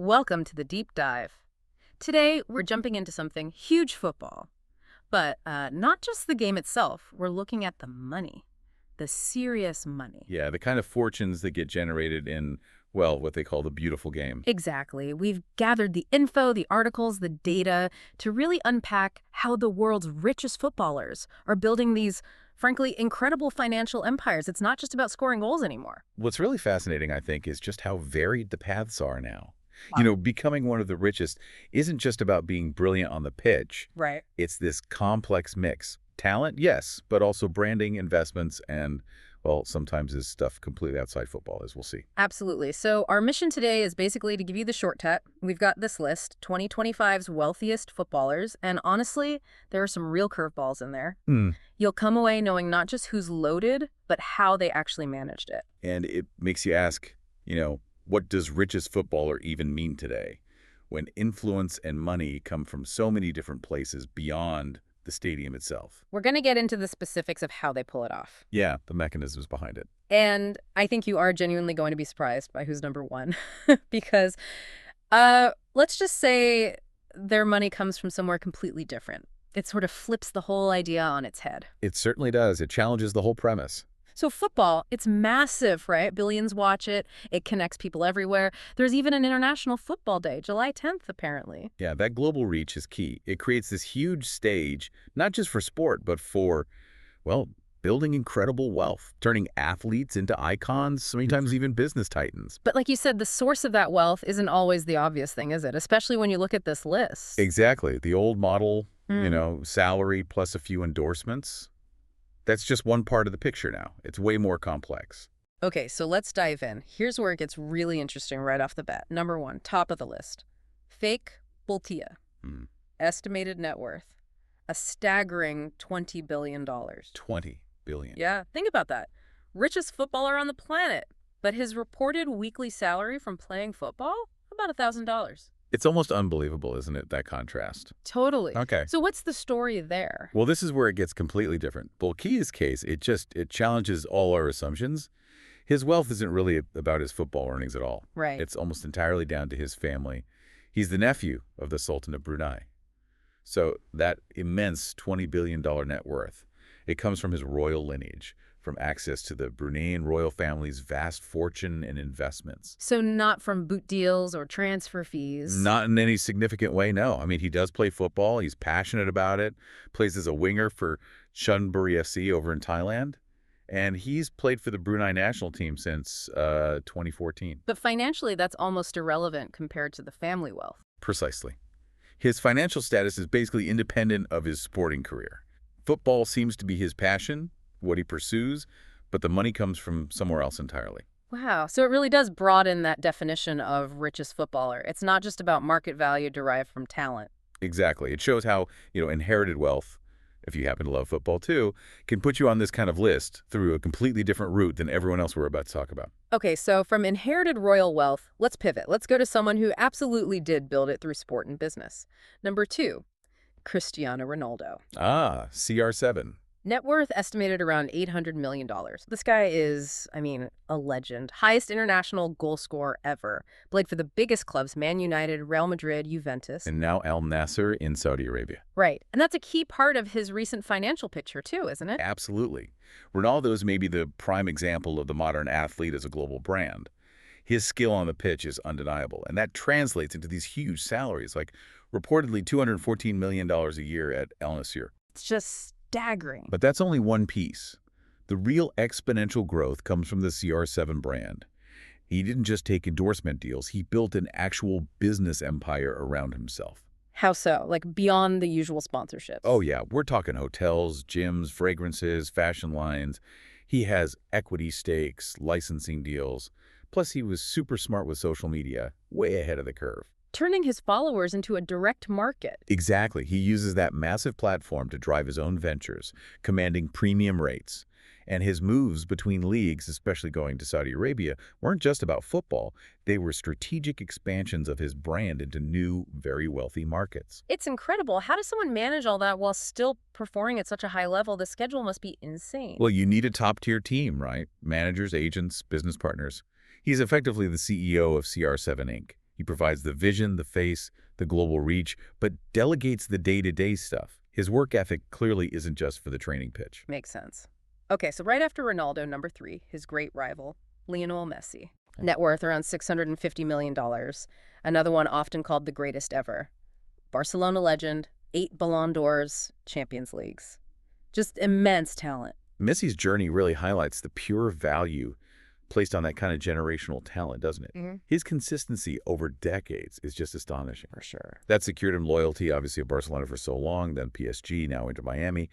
Welcome to the deep dive. Today, we're jumping into something huge football. But not just the game itself, we're looking at the money, the serious money. Yeah, the kind of fortunes that get generated in, well, what they call the beautiful game. Exactly. We've gathered the info, the articles, the data to really unpack how the world's richest footballers are building these, frankly, incredible financial empires. It's not just about scoring goals anymore. What's really fascinating, I think, is just how varied the paths are now. Wow. Becoming one of the richest isn't just about being brilliant on the pitch. Right. It's this complex mix. Talent, yes, but also branding, investments, and, well, sometimes is stuff completely outside football, as we'll see. Absolutely. So our mission today is basically to give you the shortcut. We've got this list, 2025's wealthiest footballers, and honestly, there are some real curveballs in there. You'll come away knowing not just who's loaded, but how they actually managed it. And it makes you ask, what does richest footballer even mean today when influence and money come from so many different places beyond the stadium itself? We're going to get into the specifics of how they pull it off. Yeah, the mechanisms behind it. And I think you are genuinely going to be surprised by who's number one. Because let's just say their money comes from somewhere completely different. It sort of flips the whole idea on its head. It certainly does. It challenges the whole premise. So football, it's massive, right? Billions watch it. It connects people everywhere. There's even an International Football Day, July 10th, apparently. Yeah, that global reach is key. It creates this huge stage, not just for sport, but for, well, building incredible wealth, turning athletes into icons, sometimes even business titans. But like you said, the source of that wealth isn't always the obvious thing, is it? Especially when you look at this list. Exactly. The old model, salary plus a few endorsements. That's just one part of the picture now. It's way more complex. Okay, so let's dive in. Here's where it gets really interesting right off the bat. Number one, top of the list. Fake Bultia. Estimated net worth. A staggering $20 billion. 20 billion. Yeah, think about that. Richest footballer on the planet. But his reported weekly salary from playing football? About $1,000. It's almost unbelievable, isn't it, that contrast? Totally. Okay. So what's the story there? Well, this is where it gets completely different. Bulkia's case, it challenges all our assumptions. His wealth isn't really about his football earnings at all. Right. It's almost entirely down to his family. He's the nephew of the Sultan of Brunei. So that immense $20 billion net worth, it comes from his royal lineage, from access to the Bruneian royal family's vast fortune and investments. So not from boot deals or transfer fees? Not in any significant way, no. I mean, he does play football. He's passionate about it, plays as a winger for Chonburi FC over in Thailand. And he's played for the Brunei national team since 2014. But financially, that's almost irrelevant compared to the family wealth. Precisely. His financial status is basically independent of his sporting career. Football seems to be his passion, what he pursues, but the money comes from somewhere else entirely. Wow. So it really does broaden that definition of richest footballer. It's not just about market value derived from talent. Exactly. It shows how, inherited wealth, if you happen to love football too, can put you on this kind of list through a completely different route than everyone else we're about to talk about. Okay, so from inherited royal wealth, let's pivot. Let's go to someone who absolutely did build it through sport and business. Number two, Cristiano Ronaldo. Ah, CR7. Net worth estimated around $800 million. This guy is, a legend. Highest international goal scorer ever. Played for the biggest clubs, Man United, Real Madrid, Juventus. And now Al Nassr in Saudi Arabia. Right. And that's a key part of his recent financial picture too, isn't it? Absolutely. Ronaldo's maybe the prime example of the modern athlete as a global brand. His skill on the pitch is undeniable, and that translates into these huge salaries, like reportedly $214 million a year at Al Nassr. It's just staggering. But that's only one piece. The real exponential growth comes from the CR7 brand. He didn't just take endorsement deals, he built an actual business empire around himself. How so? Like beyond the usual sponsorships? Oh yeah, we're talking hotels, gyms, fragrances, fashion lines. He has equity stakes, licensing deals. Plus he was super smart with social media, way ahead of the curve. Turning his followers into a direct market. Exactly. He uses that massive platform to drive his own ventures, commanding premium rates. And his moves between leagues, especially going to Saudi Arabia, weren't just about football. They were strategic expansions of his brand into new, very wealthy markets. It's incredible. How does someone manage all that while still performing at such a high level? The schedule must be insane. Well, you need a top-tier team, right? Managers, agents, business partners. He's effectively the CEO of CR7 Inc. He provides the vision, the face, the global reach, but delegates the day-to-day stuff. His work ethic clearly isn't just for the training pitch. Makes sense. Okay, so right after Ronaldo, number 3, his great rival, Lionel Messi. Net worth around $650 million. Another one often called the greatest ever. Barcelona legend, 8 Ballon d'Ors, Champions Leagues. Just immense talent. Messi's journey really highlights the pure value placed on that kind of generational talent, doesn't it? His consistency over decades is just astonishing. For sure. That secured him loyalty, obviously, at Barcelona for so long, then PSG, now into Miami.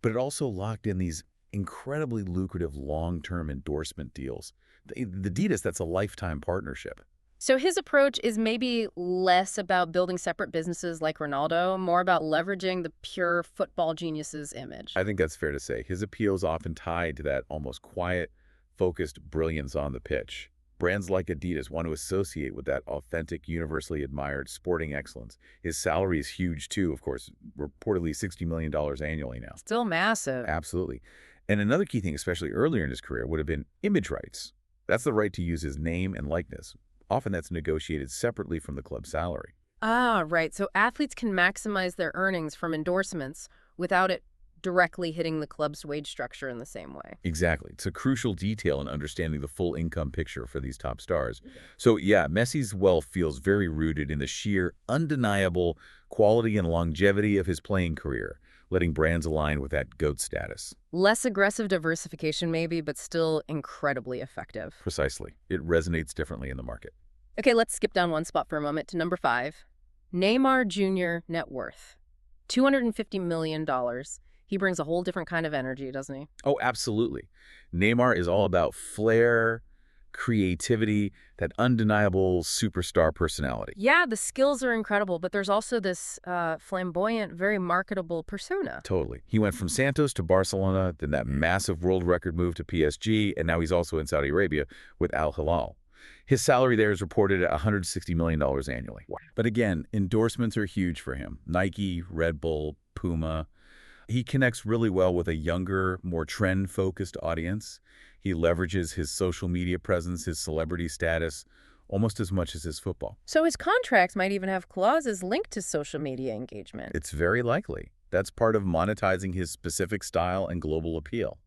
But it also locked in these incredibly lucrative long-term endorsement deals. The Adidas, that's a lifetime partnership. So his approach is maybe less about building separate businesses like Ronaldo, more about leveraging the pure football genius's image. I think that's fair to say. His appeal is often tied to that almost quiet, focused brilliance on the pitch. Brands like Adidas want to associate with that authentic, universally admired sporting excellence. His salary is huge too, of course, reportedly $60 million annually now. Still massive. Absolutely. And another key thing, especially earlier in his career, would have been image rights. That's the right to use his name and likeness. Often that's negotiated separately from the club's salary. Ah, right. So athletes can maximize their earnings from endorsements without it directly hitting the club's wage structure in the same way. Exactly. It's a crucial detail in understanding the full income picture for these top stars. So yeah, Messi's wealth feels very rooted in the sheer, undeniable quality and longevity of his playing career, letting brands align with that GOAT status. Less aggressive diversification maybe, but still incredibly effective. Precisely. It resonates differently in the market. Okay, let's skip down one spot for a moment to number 5. Neymar Jr. net worth. $250 million. He brings a whole different kind of energy, doesn't he? Oh, absolutely. Neymar is all about flair, creativity, that undeniable superstar personality. Yeah, the skills are incredible, but there's also this flamboyant, very marketable persona. Totally. He went from Santos to Barcelona, then that massive world record move to PSG, and now he's also in Saudi Arabia with Al Hilal. His salary there is reported at $160 million annually. Wow. But again, endorsements are huge for him. Nike, Red Bull, Puma. He connects really well with a younger, more trend-focused audience. He leverages his social media presence, his celebrity status, almost as much as his football. So his contracts might even have clauses linked to social media engagement. It's very likely. That's part of monetizing his specific style and global appeal.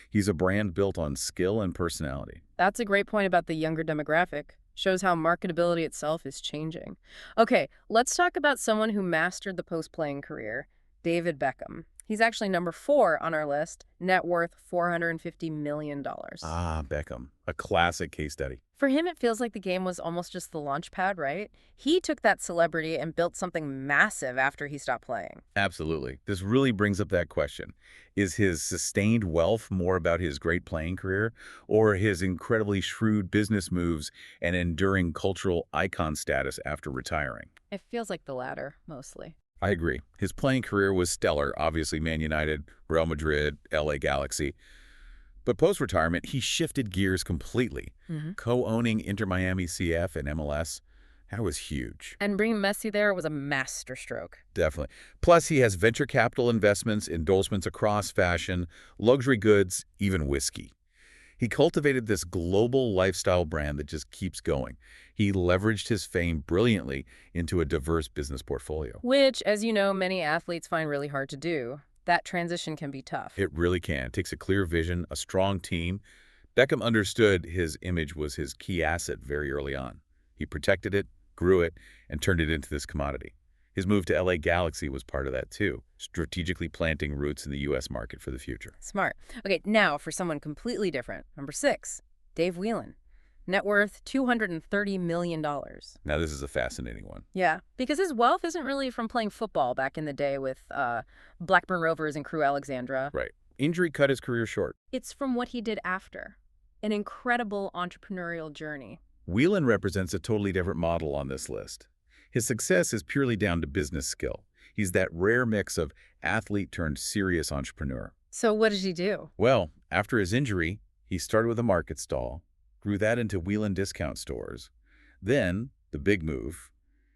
He's a brand built on skill and personality. That's a great point about the younger demographic. Shows how marketability itself is changing. Okay, let's talk about someone who mastered the post-playing career, David Beckham. He's actually number 4 on our list, net worth $450 million. Ah, Beckham, a classic case study. For him, it feels like the game was almost just the launch pad, right? He took that celebrity and built something massive after he stopped playing. Absolutely. This really brings up that question. Is his sustained wealth more about his great playing career or his incredibly shrewd business moves and enduring cultural icon status after retiring? It feels like the latter, mostly. I agree. His playing career was stellar, obviously Man United, Real Madrid, LA Galaxy. But post-retirement, he shifted gears completely. Co-owning Inter Miami CF and MLS, that was huge. And bringing Messi there was a masterstroke. Definitely. Plus, he has venture capital investments, endorsements across fashion, luxury goods, even whiskey. He cultivated this global lifestyle brand that just keeps going. He leveraged his fame brilliantly into a diverse business portfolio. Which, as you know, many athletes find really hard to do. That transition can be tough. It really can. It takes a clear vision, a strong team. Beckham understood his image was his key asset very early on. He protected it, grew it, and turned it into this commodity. His move to LA Galaxy was part of that too, strategically planting roots in the U.S. market for the future. Smart. Okay, now for someone completely different. Number 6, Dave Whelan. Net worth $230 million. Now this is a fascinating one. Yeah, because his wealth isn't really from playing football back in the day with Blackburn Rovers and Crewe Alexandra. Right. Injury cut his career short. It's from what he did after. An incredible entrepreneurial journey. Whelan represents a totally different model on this list. His success is purely down to business skill. He's that rare mix of athlete turned serious entrepreneur. So what did he do? Well, after his injury, he started with a market stall, grew that into Whelan discount stores. Then, the big move,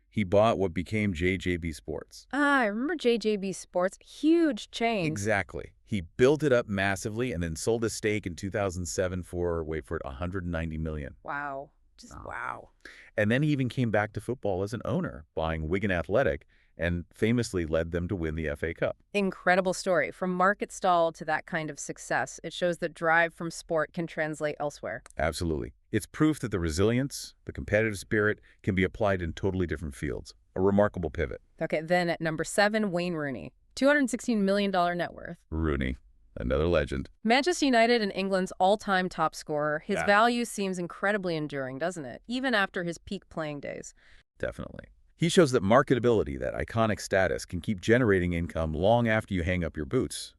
he bought what became JJB Sports. Ah, I remember JJB Sports. Huge chain. Exactly. He built it up massively and then sold a stake in 2007 for, wait for it, $190 million. Wow. Just wow. And then he even came back to football as an owner, buying Wigan Athletic, and famously led them to win the FA Cup. Incredible story. From market stall to that kind of success, it shows that drive from sport can translate elsewhere. Absolutely. It's proof that the resilience, the competitive spirit, can be applied in totally different fields. A remarkable pivot. Okay, then at number 7, Wayne Rooney. $216 million net worth. Rooney, another legend. Manchester United and England's all-time top scorer. His Yeah. value seems incredibly enduring, doesn't it? Even after his peak playing days. Definitely. He shows that marketability, that iconic status, can keep generating income long after you hang up your boots.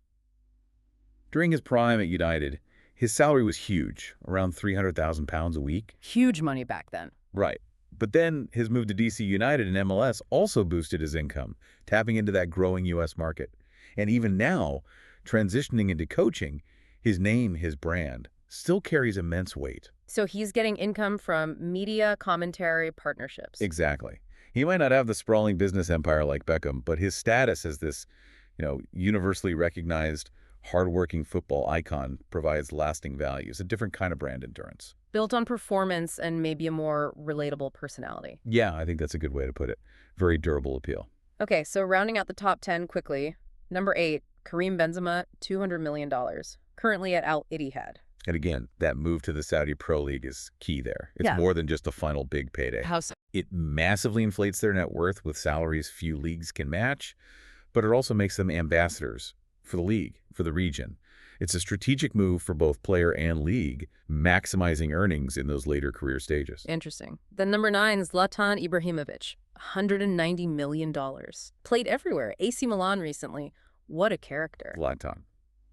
During his prime at United, his salary was huge, around £300,000 a week. Huge money back then. Right. But then his move to DC United and MLS also boosted his income, tapping into that growing U.S. market. And even now, transitioning into coaching, his name, his brand, still carries immense weight. So he's getting income from media, commentary, partnerships. Exactly. He might not have the sprawling business empire like Beckham, but his status as this, universally recognized, hardworking football icon provides lasting value. It's a different kind of brand endurance. Built on performance and maybe a more relatable personality. Yeah, I think that's a good way to put it. Very durable appeal. Okay, so rounding out the top 10 quickly. Number 8, Karim Benzema, $200 million. Currently at Al Ittihad. And again, that move to the Saudi Pro League is key there. It's Yeah. more than just a final big payday. How so? It massively inflates their net worth with salaries few leagues can match, but it also makes them ambassadors for the league, for the region. It's a strategic move for both player and league, maximizing earnings in those later career stages. Interesting. Then number 9, Zlatan Ibrahimovic, $190 million. Played everywhere. AC Milan recently. What a character. Zlatan.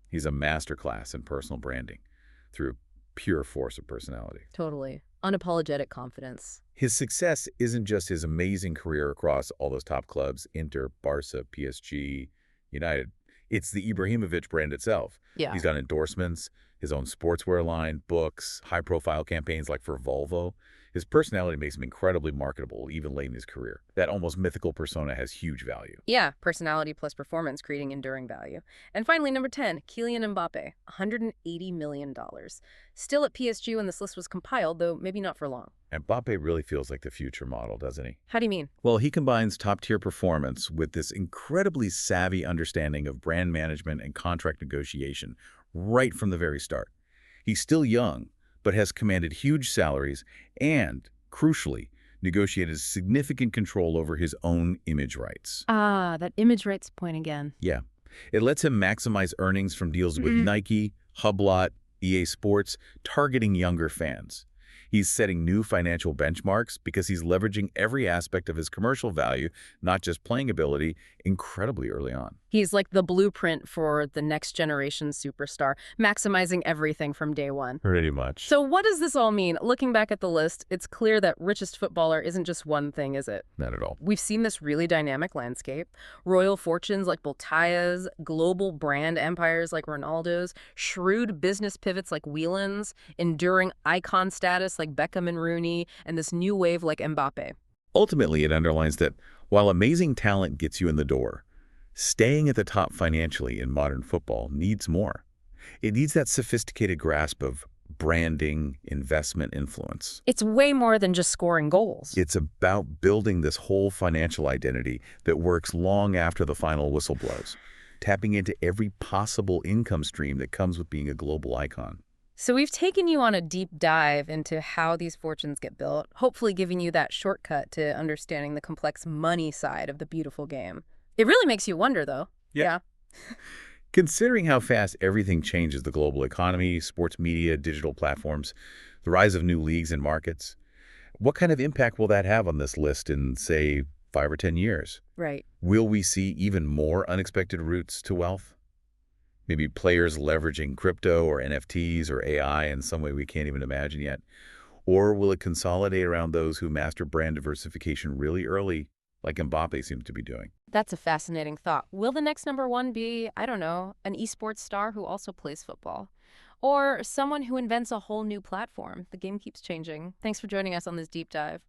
He's a masterclass in personal branding through pure force of personality. Totally. Unapologetic confidence. His success isn't just his amazing career across all those top clubs, Inter, Barca, PSG, United. It's the Ibrahimovic brand itself. Yeah. He's got endorsements, his own sportswear line, books, high-profile campaigns like for Volvo. His personality makes him incredibly marketable, even late in his career. That almost mythical persona has huge value. Yeah, personality plus performance creating enduring value. And finally, number 10, Kylian Mbappe, $180 million. Still at PSG when this list was compiled, though maybe not for long. And Mbappe really feels like the future model, doesn't he? How do you mean? Well, he combines top-tier performance with this incredibly savvy understanding of brand management and contract negotiation right from the very start. He's still young, but has commanded huge salaries and, crucially, negotiated significant control over his own image rights. Ah, that image rights point again. Yeah. It lets him maximize earnings from deals with Nike, Hublot, EA Sports, targeting younger fans. He's setting new financial benchmarks because he's leveraging every aspect of his commercial value, not just playing ability, incredibly early on. He's like the blueprint for the next generation superstar, maximizing everything from day one. Pretty much. So what does this all mean? Looking back at the list, it's clear that richest footballer isn't just one thing, is it? Not at all. We've seen this really dynamic landscape. Royal fortunes like Boltaya's, global brand empires like Ronaldo's, shrewd business pivots like Whelan's, enduring icon status like Beckham and Rooney, and this new wave like Mbappe. Ultimately, it underlines that while amazing talent gets you in the door, staying at the top financially in modern football needs more. It needs that sophisticated grasp of branding, investment influence. It's way more than just scoring goals. It's about building this whole financial identity that works long after the final whistle blows, tapping into every possible income stream that comes with being a global icon. So we've taken you on a deep dive into how these fortunes get built, hopefully giving you that shortcut to understanding the complex money side of the beautiful game. It really makes you wonder, though. Yeah. Considering how fast everything changes, the global economy, sports media, digital platforms, the rise of new leagues and markets, what kind of impact will that have on this list in, say, 5 or 10 years? Right. Will we see even more unexpected routes to wealth? Maybe players leveraging crypto or NFTs or AI in some way we can't even imagine yet? Or will it consolidate around those who master brand diversification really early, like Mbappe seems to be doing? That's a fascinating thought. Will the next number one be, I don't know, an esports star who also plays football? Or someone who invents a whole new platform? The game keeps changing. Thanks for joining us on this deep dive.